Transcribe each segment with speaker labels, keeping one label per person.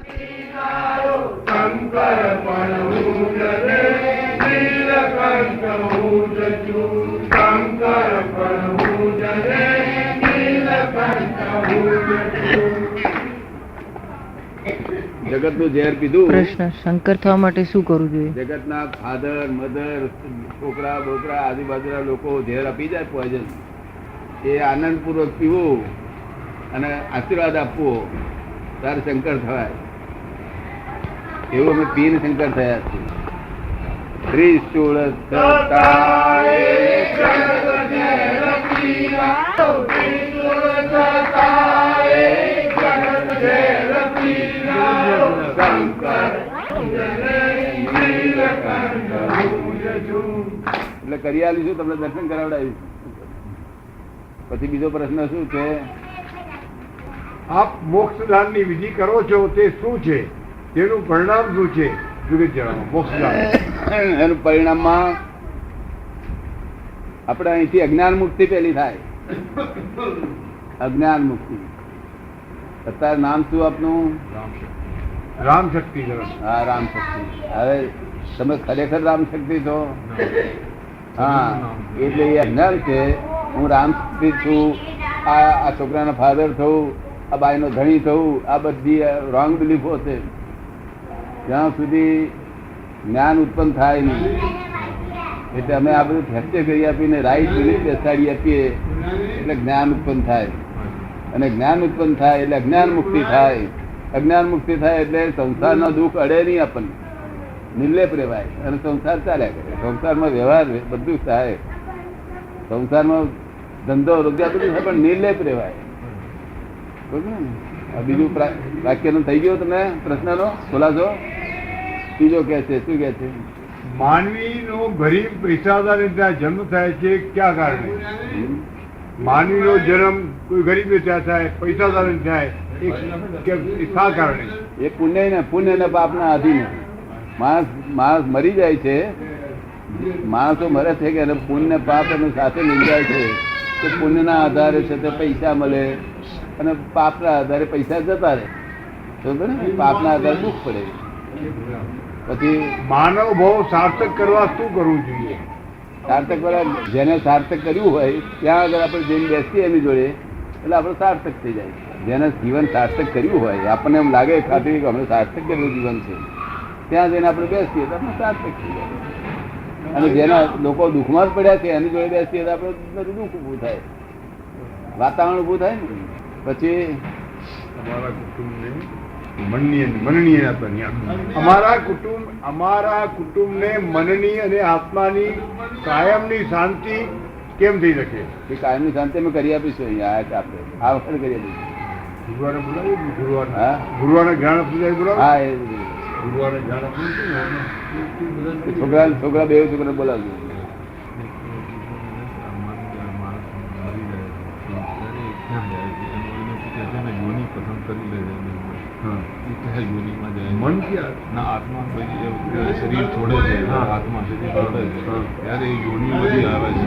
Speaker 1: શંકર પણ હું જને નીલકંઠ હું જચું. શંકર પણ હું જને નીલકંઠ હું જચું.
Speaker 2: જગત નું ઝેર પીધું.
Speaker 3: પ્રશ્ન: શંકર થવા માટે શું કરવું જોઈએ?
Speaker 2: જગત ના ફાધર મધર છોકરા બોકરા આજુબાજુના લોકો ઝેર આપી જાય પોઈઝન, એ આનંદ પૂર્વક પીવું અને આશીર્વાદ આપવો, તારે શંકર થવાય. એવું અમે પીને શંકર થયા છીએ. ત્રિશૂળ થતાએ જગત ઝેર પીવા, ત્રિશૂળ થતાએ જગત ઝેર પીવા. એટલે કરી આલીશું, તમને દર્શન કરાવડાવીશું. પછી બીજો પ્રશ્ન શું છે?
Speaker 1: આપ મોક્ષદાન ની વિધિ કરો છો તે શું છે, તેનું પરિણામ શું છે? મોક્ષદાન
Speaker 2: એનું પરિણામમાં આપણે અહીંથી અજ્ઞાન મુક્તિ પેલી થાય. અજ્ઞાન મુક્તિ. અત્યારે નામ શું આપનું?
Speaker 1: રામ શક્તિ.
Speaker 2: હા, રામ શક્તિ. હવે તમે ખરેખર રામ શક્તિ છો? હા, એટલે એ અજ્ઞાન છે. હું રામ શક્તિ છું, આ છોકરાના ફાધર થવું, આ બાઈનો ધણી થવું, આ બધી રોંગ બિલીફો છે. જ્યાં સુધી જ્ઞાન ઉત્પન્ન થાય નહીં, એટલે અમે આ બધું ફેક્ચર કરી આપીને રાઈટ બિલીફ બેસાડી આપીએ એટલે જ્ઞાન ઉત્પન્ન થાય. અને જ્ઞાન ઉત્પન્ન થાય એટલે અજ્ઞાન મુક્તિ થાય. અજ્ઞાન મુક્તિ થાય એટલે સંસારનો દુઃખ અડે નહીં, આપણને નિર્લેપ રહેવાય અને સંસાર ચાલ્યા કરે. સંસારમાં વ્યવહાર બધું થાય, સંસારમાં ધંધો રોજગાર બધું થાય, પણ નિર્લેપ રહેવાય. બીજું વાક્યનો થઈ ગયો તમને પ્રશ્નનો ખુલાસો? બીજો કે છે, શું કે છે?
Speaker 1: માનવી નો ગરીબ પૈસાદાર ત્યાં જન્મ થાય છે, ક્યાં કારણે? માનવી નો જન્મ કોઈ ગરીબ ત્યાં થાય, પૈસાદાર થાય, શા કારણે?
Speaker 2: એ પુણ્ય ને પાપ ના આધીન માણસ મરી જાય છે. માણસો મરે છે કે પુણ્ય પાપ એનું સાથે લઈ જાય છે. તો પુણ્ય ના આધારે છે તે પૈસા મળે અને પાપ ના આધારે પૈસા જતા રહે. પાપ ના આધારે દુઃખ પડે. પછી
Speaker 1: માનવ ભાવ સાર્થક કરવા શું કરવું જોઈએ?
Speaker 2: સાર્થક કરવા જેને સાર્થક કર્યું હોય ત્યાં આગળ આપણે જઈને બેસીએ એની જોડે એટલે આપણે સાર્થક થઈ જાય. જેને જીવન સાર્થક કર્યું હોય, આપણને એમ લાગે ખાતરી કે અમે સાર્થક કરેલું જીવન છે, ત્યાં જઈને આપણે બેસીએ તો આપણે સાર્થક થઈ જાય. અને જેના લોકો દુઃખમાં જ પડ્યા છે એની જોડે બેસીએ તો આપણે બધું દુઃખ ઊભું થાય, વાતાવરણ ઊભું થાય ને. પછી
Speaker 1: અમારા કુટુંબને મનની અને આત્માની કાયમની શાંતિ કેમ થઈ શકે?
Speaker 2: એ કાયમની શાંતિ અમે કરી આપીશું. અહીંયા આપણે આ વખતે કરી આપીશું.
Speaker 1: ગુરુવારે બોલાવી, ગુરુવારે જ્ઞાન પૂજારી બોલાવો.
Speaker 2: હા, એ
Speaker 1: ગુરુવારે જ્ઞાન
Speaker 2: છોકરા બે છોકરા બોલાવજો.
Speaker 1: મન
Speaker 4: ના આત્મા શરીર છોડે છે, આત્મા શરીર છોડે છે ત્યારે એ યોની બધી આવે છે.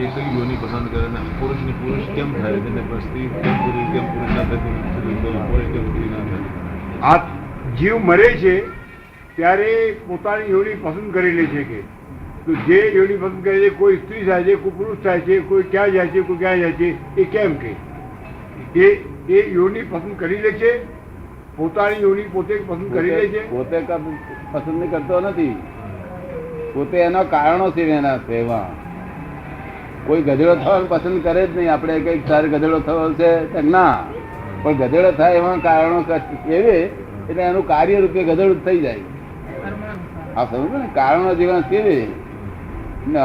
Speaker 4: એ કઈ યોની પસંદ કરે ને પુરુષ ને પુરુષ કેમ થાય છે, સ્ત્રી કેમ પૂરી કેમ પુરુષ ના થતી, પુરુષ કેમ પૂરી ના થાય.
Speaker 1: આ જીવ મરે છે ત્યારે પોતાની યોની પસંદ કરી લે છે કે તો જે યોની પસંદ કરે છે, કોઈ સ્ત્રી થાય છે, કોઈ પુરુષ થાય છે, કોઈ ક્યાં જાય છે, કોઈ ક્યાં જાય છે, એ કેમ કે એ યોની પસંદ કરી લે છે? પોતાની યોની પોતે પસંદ કરી લે છે?
Speaker 2: પોતે પસંદ કરતો નથી, પોતે એના કારણો છે. એના સેવા કોઈ ગધેડો થવાનું પસંદ કરે જ નહીં. આપણે કઈક તારે ગધેડો થવો છે ના, પણ ગધેડો થાય એવા કારણો એવે એટલે એનું કાર્ય રૂપે ગધેડું થઈ જાય. આ સમજ ને, કારણો જેવા કેવે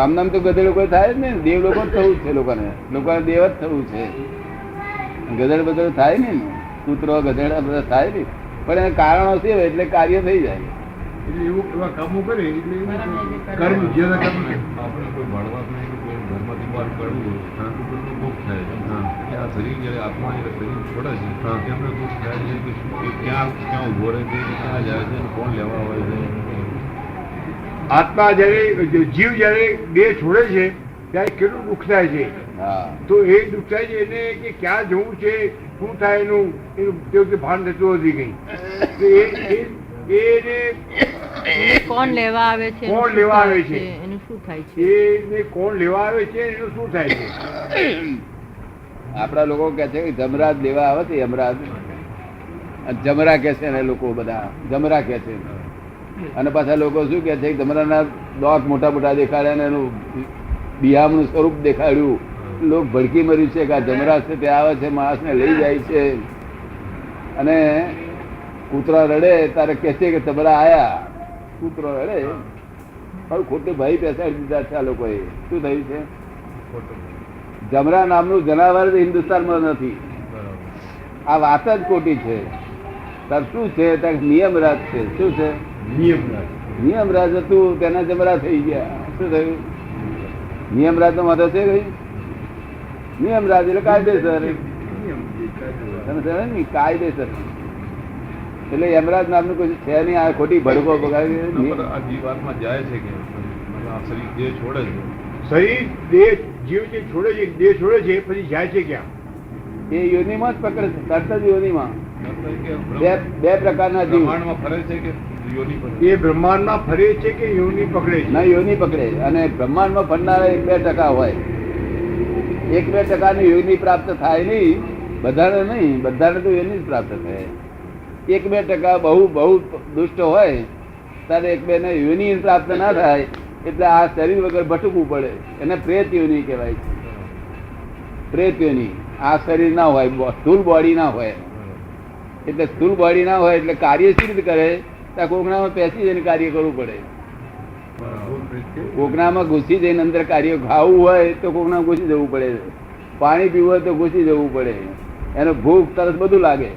Speaker 2: આમ તો ગધેડો કોઈ થાય જ નહીં. દેવ લોકો જ થવું છે, લોકોને દેવ જ થવું છે. ગધેડ બધેડ થાય ને, કૂતરો ગધેડા બધા થાય ને, પણ એના કારણો છે એટલે કાર્ય થઈ જાય.
Speaker 1: એટલે એવું એવા કામો કરે એટલે કર્મ જેના કર્મ
Speaker 4: આપણે કોઈ ભણવા નહીં કે કોઈ ઘરમાંથી બહાર કાઢવું હોય તો દુઃખ થાય છે. એટલે આ શરીર જયારે આત્મા શરીર છોડે છે એમને દુઃખ થાય છે કે ક્યાં ઉભો રહે છે, ક્યાં જાય છે, કોણ લેવા આવે છે.
Speaker 1: આત્મા જયારે જીવ જયારે દેહ છોડે છે ત્યારે કેટલું દુઃખ થાય છે.
Speaker 2: હા
Speaker 1: તો એ દુઃખ થાય છે એને કે ક્યાં જવું છે, શું થાય એનું તે વખતે ભાન થતું નથી કઈ. તો એને
Speaker 3: કોણ લેવા આવે છે,
Speaker 1: કોણ
Speaker 3: એનું
Speaker 1: લેવા
Speaker 3: શું
Speaker 1: આવે
Speaker 3: થાય
Speaker 1: છે?
Speaker 3: એનું શું થાય છે?
Speaker 1: એને કોણ લેવા આવે છે એનું શું થાય છે?
Speaker 2: આપડા લોકો કે છે કે જમરાજ લેવા આવે છે, યમરાજ જમરા કે છે ને લોકો બધા જમરા કે છે. અને પાછા લોકો શું કે છે, જમરાના દોત મોટા મોટા દેખાડ્યા ને એનું બિહામનું સ્વરૂપ દેખાડ્યું. લોક ભડકી મર્યું છે કે આ જમરા છે તે આવે છે, માણસને લઈ જાય છે. અને કૂતરા રડે તારે કે છે કે જમરા આયા, કૂતરો રડે હવે ખોટું ભાઈ બેસાડી દીધા છે આ લોકોએ. શું થયું છે? જમરા નામનું જનાવર હિન્દુસ્તાનમાં નથી. આ વાત જ ખોટી છે. તાર શું છે? નિયમરાજ છે. શું છે? નિયમરાજ હતું, તેના જમરા થઈ ગયા. શું થયું? નિયમરાજ નો વાંધો છે કઈ? નિયમરાજ એટલે કાયદેસર, કાયદેસર. એટલે યમરાજ નામનું કોઈ છે નહીં. આ ખોટી ભડકો બગાડી.
Speaker 4: આ જીવાત્મા જાય છે કે આ શરીર જે છોડે છે,
Speaker 1: શરીર દેહ જીવ જે છોડે છે, દેહ છોડે છે પછી જાય છે ક્યાં?
Speaker 2: એ યોનિમાં જ પકડે છે. તરત જ યોનિમાં.
Speaker 4: મતલબ કે
Speaker 2: બે પ્રકારના જીવ.
Speaker 4: બ્રહ્માંડમાં ફરે છે કે યોની પર?
Speaker 1: એ બ્રહ્માંડમાં ફરે છે કે યોની પકડે છે?
Speaker 2: ના, યોની પકડે. અને બ્રહ્માંડમાં ફરનારા 1-2% હોય. 1-2% ની યોની પ્રાપ્ત થાય નહીં, બધાને નહીં. બધાને તો યોની જ પ્રાપ્ત થાય. 1-2% બહુ બહુ દુષ્ટ હોય ત્યારે 1-2 ને યોની પ્રાપ્ત ના થાય. એટલે આ શરીર વગર ભટકવું પડે. એને પ્રેત યોની કહેવાય છે. પ્રેત યોની. આ શરીર ના હોય, સ્થૂલ બોડી ના હોય. એટલે સ્થૂલ બોડી ના હોય એટલે કાર્ય સી રીતે કરે? ત્યાં કોકનામાં પેસી જઈને કાર્ય કરવું પડે. કોકનામાં ઘૂસી જઈને અંદર કાર્ય ખાવું હોય તો કોકનામાં ઘૂસી જવું પડે. પાણી પીવું હોય તો ઘૂસી જવું પડે. એનો ભૂખ તરસ બધું લાગે.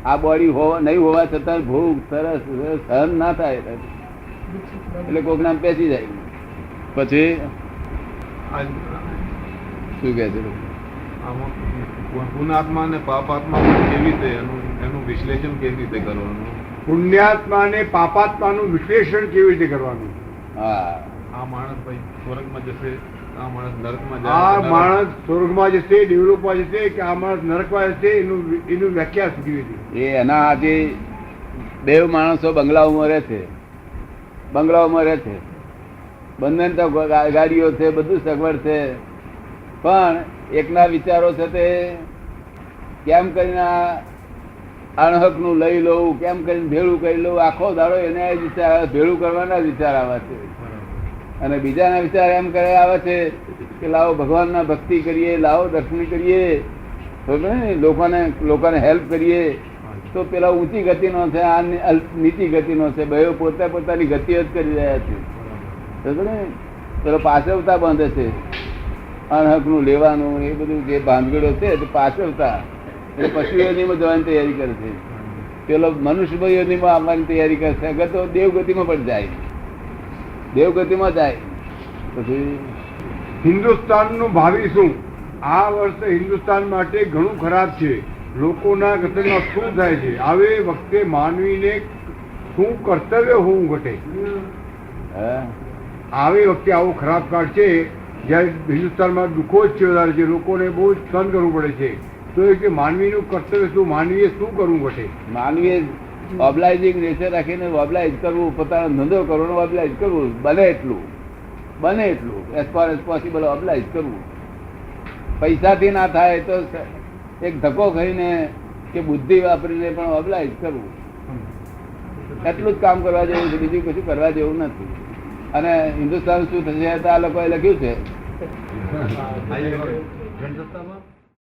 Speaker 2: આ બોડી નહીં હોવા છતાં ભૂખ તરસ સહન ના થાય એટલે કોકનામાં પેસી જાય. પછી શું કે છે?
Speaker 4: પુણાત્મા અને પાપાત્મા કેવી રીતે એનું વિશ્લેષણ કેવી રીતે કરવાનું?
Speaker 1: પુણ્યાત્મા અને પાપાત્માનું વિશ્લેષણ કેવી રીતે કરવાનું?
Speaker 2: હા,
Speaker 4: આ માણસ ભાઈ સ્વર્ગમાં જશે, આ માણસ નરકમાં
Speaker 1: આ
Speaker 4: જાય,
Speaker 1: માણસ સ્વર્ગમાં જશે, દેવલોકમાં જશે કે આ માણસ નરકમાં જશે, એનું વ્યાખ્યા શીખવી હતી.
Speaker 2: એ એના આજે બે માણસો બંગલાઓમાં રહે છે. બંગલાઓમાં રહે છે. બંને તો ગાડીઓ છે, બધું સગવડ છે. પણ એકના વિચારો છે તે કેમ કરીને અણહક નું લઈ લઉં, કેમ કરીને ભેળું કરી લઉં, આખો દાડો એને વિચાર ભેળું કરવાના વિચાર આવે છે. અને બીજાના વિચાર એમ કરે આવે છે કે લાવો ભગવાનના ભક્તિ કરીએ, લાવો દર્શન કરીએ, લોકોને હેલ્પ કરીએ. તો પેલા ઊંચી ગતિનો છે, આ નીચી ગતિનો છે. બે પોતાની ગતિ જ કરી રહ્યા છે. પેલો પાછળતા બાંધે છે, અણહક નું લેવાનું, એ બધું જે ભાંગડો છે તે પાછળતા. એટલે પશુઓનીમાં જવાની તૈયારી કરે છે. પેલો મનુષ્ય યોનીમાં આવવાની તૈયારી કરે છે. અગર તો દેવગતિમાં પણ જાય, દેવગતિમાં જાય. પછી
Speaker 1: હિન્દુસ્તાનનું ભાવિ શું? આ વર્ષે હિન્દુસ્તાન માટે ઘણું ખરાબ છે. લોકોના ગતિમાં શું થાય છે? આવે વખતે માનવીને શું કર્તવ્ય હોવું ઘટે? આવે વખતે આવો ખરાબ કાળ છે જયારે હિન્દુસ્તાનમાં દુઃખો જ છે વધારે છે, લોકોને બહુ જ સહન કરવું પડે છે. તો એ કે માનવીનું કર્તવ્ય શું? માનવીએ શું કરવું ઘટે?
Speaker 2: માનવીએ ઓબ્લાઇઝિંગ નેચર રાખીને ઓબ્લાઇઝ કરવું, પોતાનો ધંધો કરવાનો ઓબ્લાઇઝ કરવું, બને એટલું as far as possible oblige કરવું. પૈસાથી ના થાય તો એક ધક્કો ખાઈને કે બુદ્ધિ વાપરીને પણ ઓબ્લાઇઝ કરવું. એટલું જ કામ કરવા જેવું છે, બીજું કશું કરવા જેવું નથી. અને હિન્દુસ્તાન શું થશે આ લોકોએ લખ્યું છે.